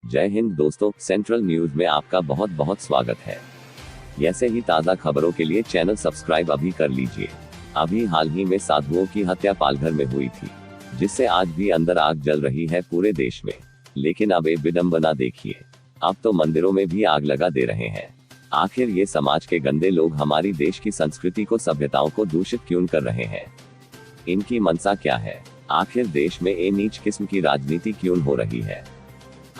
जय हिंद दोस्तों, central news में आपका बहुत बहुत स्वागत है। ऐसे ही ताज़ा खबरों के लिए चैनल सब्सक्राइब अभी कर लीजिए। अभी हाल ही में साधुओं की हत्या पालघर में हुई थी, जिससे आज भी अंदर आग जल रही है पूरे देश में। लेकिन अब एक विडंबना देखिए, अब तो मंदिरों में भी आग लगा दे रहे हैं। आखिर ये समाज के गंदे लोग हमारी देश की संस्कृति को, सभ्यताओं को दूषित क्यों कर रहे हैं? इनकी मंशा क्या है? आखिर देश में ये नीच किस्म की राजनीति क्यों हो रही है?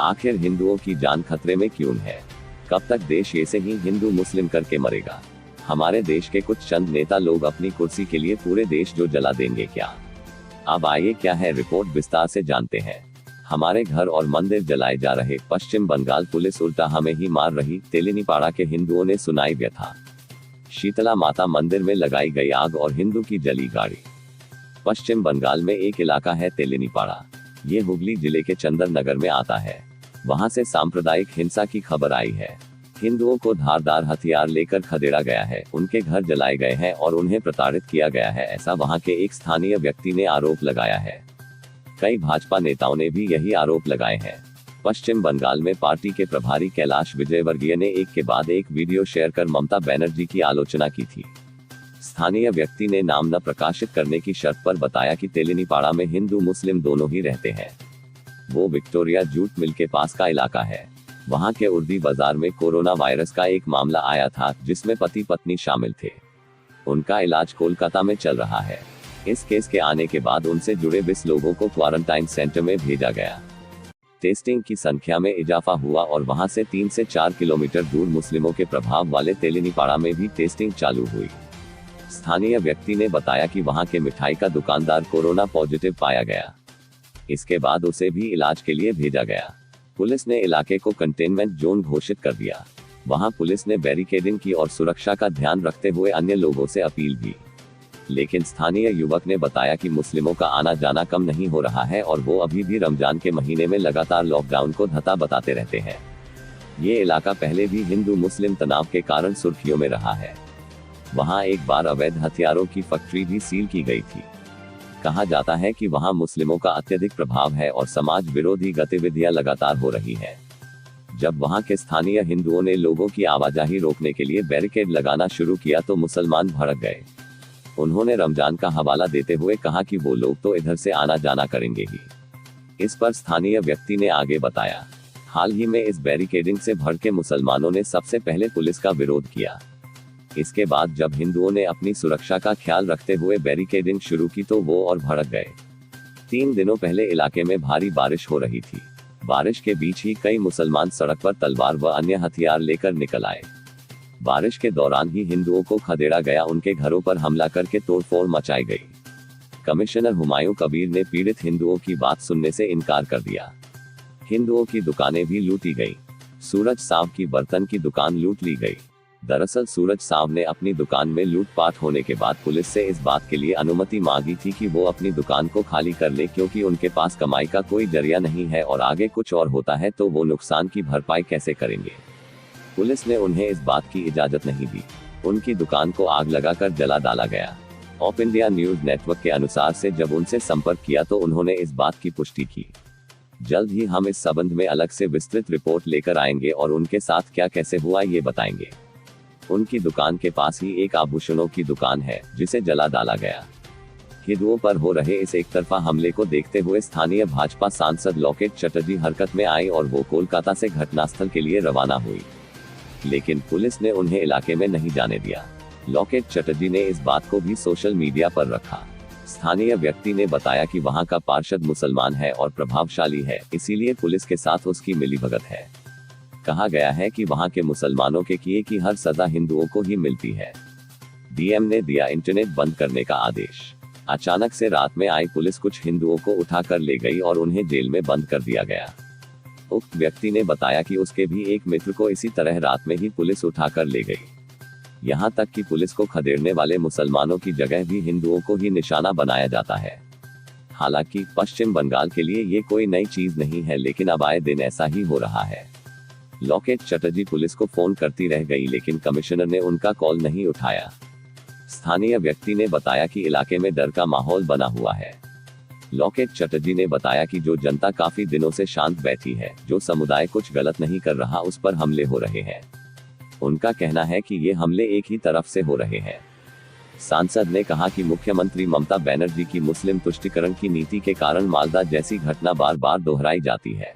आखिर हिंदुओं की जान खतरे में क्यों है? कब तक देश ऐसे ही हिंदू मुस्लिम करके मरेगा? हमारे देश के कुछ चंद नेता लोग अपनी कुर्सी के लिए पूरे देश जो जला देंगे क्या? अब आइए, क्या है रिपोर्ट, विस्तार से जानते हैं। हमारे घर और मंदिर जलाए जा रहे, पश्चिम बंगाल पुलिस उल्टा हमें ही मार रही, तेलिनीपाड़ा के हिंदुओं ने सुनाई व्यथा। शीतला माता मंदिर में लगाई गई आग और हिंदू की जली गाड़ी। पश्चिम बंगाल में एक इलाका है तेलिनीपाड़ा। ये हुगली जिले के चंदन नगर में आता है। वहां से सांप्रदायिक हिंसा की खबर आई है। हिंदुओं को धारदार हथियार लेकर खदेड़ा गया है, उनके घर जलाए गए हैं और उन्हें प्रताड़ित किया गया है, ऐसा वहां के एक स्थानीय व्यक्ति ने आरोप लगाया है। कई भाजपा नेताओं ने भी यही आरोप लगाए हैं। पश्चिम बंगाल में पार्टी के प्रभारी कैलाश विजयवर्गीय ने एक के बाद एक वीडियो शेयर कर ममता बनर्जी की आलोचना की थी। स्थानीय व्यक्ति ने नाम न प्रकाशित करने की शर्त पर बताया कि तेलिनीपाड़ा में हिंदू मुस्लिम दोनों ही रहते हैं। वो विक्टोरिया जूट मिल के पास का इलाका है। वहां के उर्दी बाजार में कोरोना वायरस का एक मामला आया था, जिसमें पति पत्नी शामिल थे। उनका इलाज कोलकाता में चल रहा है। इस केस के आने के बाद उनसे जुड़े 20 लोगों को क्वारंटाइन सेंटर में भेजा गया। टेस्टिंग की संख्या में इजाफा हुआ और वहां से 3 से 4 किलोमीटर दूर मुस्लिमों के प्रभाव वाले तेलिनीपाड़ा में भी टेस्टिंग चालू हुई। स्थानीय व्यक्ति ने बताया कि वहां के मिठाई का दुकानदार कोरोना पॉजिटिव पाया गया। इसके बाद उसे भी इलाज के लिए भेजा गया। पुलिस ने इलाके को कंटेनमेंट जोन घोषित कर दिया। वहां पुलिस ने बैरिकेडिंग की और सुरक्षा का ध्यान रखते हुए अन्य लोगों से अपील भी। लेकिन स्थानीय युवक ने बताया कि मुस्लिमों का आना जाना कम नहीं हो रहा है और वो अभी भी रमजान के महीने में लगातार लॉकडाउन को धता बताते रहते हैं। ये इलाका पहले भी हिंदू मुस्लिम तनाव के कारण सुर्खियों में रहा है। वहां एक बार अवैध हथियारों की फैक्ट्री भी सील की गई थी। कहा जाता है कि वहां मुस्लिमों का अत्यधिक प्रभाव है और समाज विरोधी गतिविधियां लगातार हो रही है। जब वहां के स्थानीय हिंदुओं ने लोगों की आवाजाही रोकने के लिए बैरिकेड लगाना शुरू किया तो मुसलमान भड़क गए। उन्होंने रमजान का हवाला देते हुए कहा कि वो लोग तो इधर से आना जाना करेंगे ही। इस पर स्थानीय व्यक्ति ने आगे बताया, हाल ही में इस बैरिकेडिंग से भड़के मुसलमानों ने सबसे पहले पुलिस का विरोध किया। इसके बाद जब हिंदुओं ने अपनी सुरक्षा का ख्याल रखते हुए बैरिकेडिंग शुरू की तो वो और भड़क गए। 3 दिनों पहले इलाके में भारी बारिश हो रही थी। बारिश के बीच ही कई मुसलमान सड़क पर तलवार व अन्य हथियार लेकर निकल आए। बारिश के दौरान ही हिंदुओं को खदेड़ा गया, उनके घरों पर हमला करके तोड़फोड़ मचाई गई। कमिश्नर हुमायूं कबीर ने पीड़ित हिंदुओं की बात सुनने से इनकार कर दिया। हिंदुओं की दुकानें भी लूटी गई। सूरज साहब की बर्तन की दुकान लूट ली गई। दरअसल सूरज साहब ने अपनी दुकान में लूटपाट होने के बाद पुलिस से इस बात के लिए अनुमति मांगी थी कि वो अपनी दुकान को खाली कर ले, क्योंकि उनके पास कमाई का कोई जरिया नहीं है और आगे कुछ और होता है तो वो नुकसान की भरपाई कैसे करेंगे। पुलिस ने उन्हें इस बात की इजाजत नहीं दी। उनकी दुकान को आग लगाकर जला डाला गया। ऑफ इंडिया न्यूज नेटवर्क के अनुसार से जब उनसे संपर्क किया तो उन्होंने इस बात की पुष्टि की। जल्द ही हम इस संबंध में अलग से विस्तृत रिपोर्ट लेकर आएंगे और उनके साथ क्या कैसे हुआ ये बताएंगे। उनकी दुकान के पास ही एक आभूषणों की दुकान है, जिसे जला डाला गया। हिंदुओं पर हो रहे इस एक तरफा हमले को देखते हुए स्थानीय भाजपा सांसद लॉकेट चटर्जी हरकत में आई और वो कोलकाता से घटनास्थल के लिए रवाना हुई। लेकिन पुलिस ने उन्हें इलाके में नहीं जाने दिया। लॉकेट चटर्जी ने इस बात को भी सोशल मीडिया पर रखा। स्थानीय व्यक्ति ने बताया कि वहां का पार्षद मुसलमान है और प्रभावशाली है, इसीलिए पुलिस के साथ उसकी मिलीभगत है। कहा गया है कि वहां के मुसलमानों के किए की हर सजा हिंदुओं को ही मिलती है। डीएम ने दिया इंटरनेट बंद करने का आदेश। अचानक से रात में आई पुलिस कुछ हिंदुओं को उठाकर ले गई और उन्हें जेल में बंद कर दिया गया। उक्त व्यक्ति ने बताया कि उसके भी एक मित्र को इसी तरह रात में ही पुलिस उठाकर ले गई। यहाँ तक कि पुलिस को खदेड़ने वाले मुसलमानों की जगह भी हिंदुओं को ही निशाना बनाया जाता है। हालांकि पश्चिम बंगाल के लिए ये कोई नई चीज नहीं है, लेकिन अब आए दिन ऐसा ही हो रहा है। लॉकेट चटर्जी पुलिस को फोन करती रह गई, लेकिन कमिश्नर ने उनका कॉल नहीं उठाया। स्थानीय व्यक्ति ने बताया कि इलाके में डर का माहौल बना हुआ है। लॉकेट चटर्जी ने बताया कि जो जनता काफी दिनों से शांत बैठी है, जो समुदाय कुछ गलत नहीं कर रहा, उस पर हमले हो रहे हैं। उनका कहना है कि ये हमले एक ही तरफ से हो रहे हैं। सांसद ने कहा कि मुख्यमंत्री ममता बनर्जी की मुस्लिम तुष्टीकरण की नीति के कारण मालदा जैसी घटना बार बार दोहराई जाती है।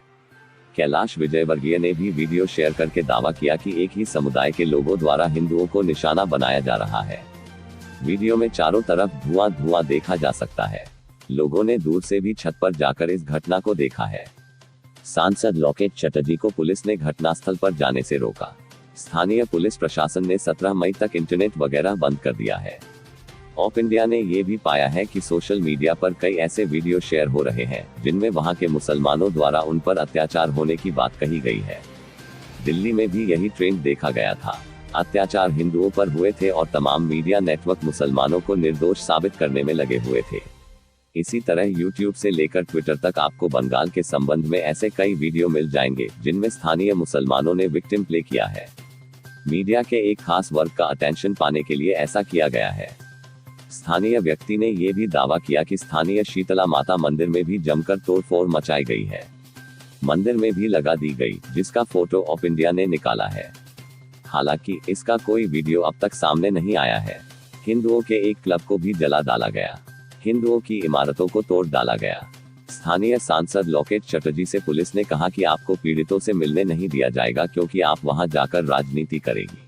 कैलाश विजयवर्गीय ने भी वीडियो शेयर करके दावा किया कि एक ही समुदाय के लोगों द्वारा हिंदुओं को निशाना बनाया जा रहा है। वीडियो में चारों तरफ धुआं धुआं देखा जा सकता है। लोगों ने दूर से भी छत पर जाकर इस घटना को देखा है। सांसद लॉकेट चटर्जी को पुलिस ने घटनास्थल पर जाने से रोका। स्थानीय पुलिस प्रशासन ने 17 मई तक इंटरनेट वगैरह बंद कर दिया है। ऑफ इंडिया ने ये भी पाया है कि सोशल मीडिया पर कई ऐसे वीडियो शेयर हो रहे हैं जिनमें वहां के मुसलमानों द्वारा उन पर अत्याचार होने की बात कही गई है। दिल्ली में भी यही ट्रेंड देखा गया था। अत्याचार हिंदुओं पर हुए थे और तमाम मीडिया नेटवर्क मुसलमानों को निर्दोष साबित करने में लगे हुए थे। इसी तरह YouTube से लेकर ट्विटर तक आपको बंगाल के संबंध में ऐसे कई वीडियो मिल जाएंगे जिनमें स्थानीय मुसलमानों ने विक्टिम प्ले किया है। मीडिया के एक खास वर्ग का अटेंशन पाने के लिए ऐसा किया गया है। स्थानीय व्यक्ति ने ये भी दावा किया कि स्थानीय शीतला माता मंदिर में भी जमकर तोड़फोड़ मचाई गई है। मंदिर में भी लगा दी गई, जिसका फोटो ऑफ इंडिया ने निकाला है। हालांकि इसका कोई वीडियो अब तक सामने नहीं आया है। हिंदुओं के एक क्लब को भी जला डाला गया। हिंदुओं की इमारतों को तोड़ डाला गया। स्थानीय सांसद लॉकेट चटर्जी से पुलिस ने कहा कि आपको पीड़ितों से मिलने नहीं दिया जाएगा क्योंकि आप वहां जाकर राजनीति करेगी।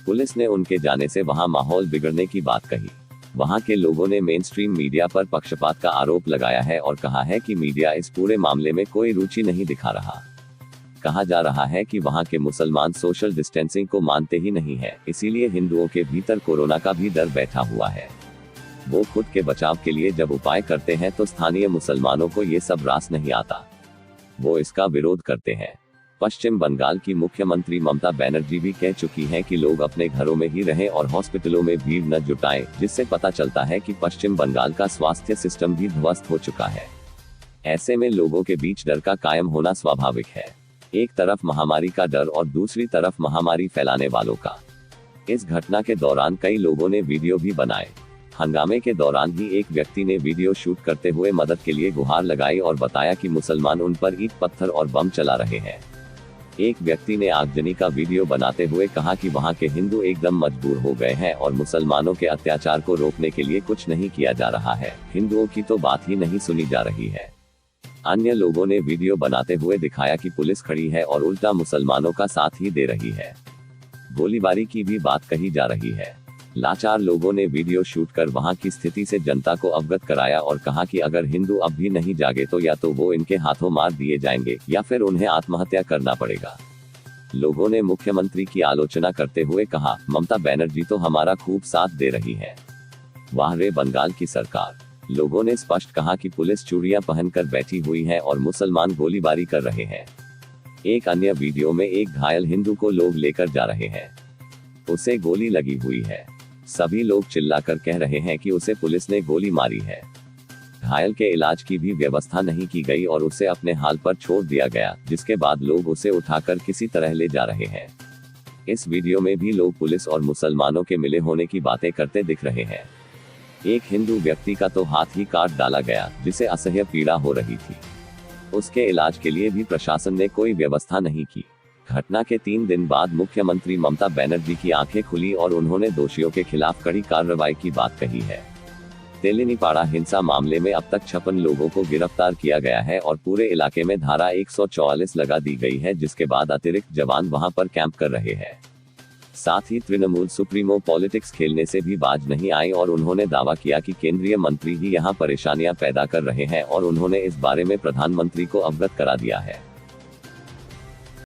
पुलिस ने उनके जाने से वहां माहौल बिगड़ने की बात कही। वहां के लोगों ने मेनस्ट्रीम मीडिया पर पक्षपात का आरोप लगाया है और कहा है कि मीडिया इस पूरे मामले में कोई रुचि नहीं दिखा रहा। कहा जा रहा है कि वहां के मुसलमान सोशल डिस्टेंसिंग को मानते ही नहीं है, इसीलिए हिंदुओं के भीतर कोरोना का भी डर बैठा हुआ है। वो खुद के बचाव के लिए जब उपाय करते हैं तो स्थानीय मुसलमानों को ये सब रास नहीं आता। वो इसका विरोध करते हैं। पश्चिम बंगाल की मुख्यमंत्री ममता बनर्जी भी कह चुकी हैं कि लोग अपने घरों में ही रहें और हॉस्पिटलों में भीड़ न जुटाएं, जिससे पता चलता है कि पश्चिम बंगाल का स्वास्थ्य सिस्टम भी ध्वस्त हो चुका है। ऐसे में लोगों के बीच डर का कायम होना स्वाभाविक है। एक तरफ महामारी का डर और दूसरी तरफ महामारी फैलाने वालों का। इस घटना के दौरान कई लोगों ने वीडियो भी बनाए। हंगामे के दौरान ही एक व्यक्ति ने वीडियो शूट करते हुए मदद के लिए गुहार लगाई और बताया कि मुसलमान उन पर ईंट पत्थर और बम चला रहे हैं। एक व्यक्ति ने आगजनी का वीडियो बनाते हुए कहा कि वहां के हिंदू एकदम मजबूर हो गए हैं और मुसलमानों के अत्याचार को रोकने के लिए कुछ नहीं किया जा रहा है। हिंदुओं की तो बात ही नहीं सुनी जा रही है। अन्य लोगों ने वीडियो बनाते हुए दिखाया कि पुलिस खड़ी है और उल्टा मुसलमानों का साथ ही दे रही है। गोलीबारी की भी बात कही जा रही है। लाचार लोगों ने वीडियो शूट कर वहां की स्थिति से जनता को अवगत कराया और कहा कि अगर हिंदू अब भी नहीं जागे तो या तो वो इनके हाथों मार दिए जाएंगे या फिर उन्हें आत्महत्या करना पड़ेगा। लोगों ने मुख्यमंत्री की आलोचना करते हुए कहा, ममता बनर्जी तो हमारा खूब साथ दे रही है। वाह रे बंगाल की सरकार। लोगों ने स्पष्ट कहा कि पुलिस चूड़ियां पहनकर बैठी हुई है और मुसलमान गोलीबारी कर रहे हैं। एक अन्य वीडियो में एक घायल हिंदू को लोग लेकर जा रहे हैं। उसे गोली लगी हुई है। सभी लोग चिल्लाकर कह रहे हैं कि उसे पुलिस ने गोली मारी है। घायल के इलाज की भी व्यवस्था नहीं की गई और उसे अपने हाल पर छोड़ दिया गया, जिसके बाद लोग उसे उठाकर किसी तरह ले जा रहे हैं। इस वीडियो में भी लोग पुलिस और मुसलमानों के मिले होने की बातें करते दिख रहे हैं। एक हिंदू व्यक्ति का तो हाथ ही काट डाला गया, जिसे असह्य पीड़ा हो रही थी। उसके इलाज के लिए भी प्रशासन ने कोई व्यवस्था नहीं की। घटना के 3 दिन बाद मुख्यमंत्री ममता बनर्जी की आंखें खुली और उन्होंने दोषियों के खिलाफ कड़ी कार्रवाई की बात कही है। तेलिनीपाड़ा हिंसा मामले में अब तक 56 लोगों को गिरफ्तार किया गया है और पूरे इलाके में धारा 144 लगा दी गई है, जिसके बाद अतिरिक्त जवान वहां पर कैंप कर रहे हैं। साथ ही तृणमूल सुप्रीमो पॉलिटिक्स खेलने से भी बाज नहीं आई और उन्होंने दावा किया कि केंद्रीय मंत्री ही यहां परेशानियां पैदा कर रहे हैं और उन्होंने इस बारे में प्रधानमंत्री को अवगत करा दिया है।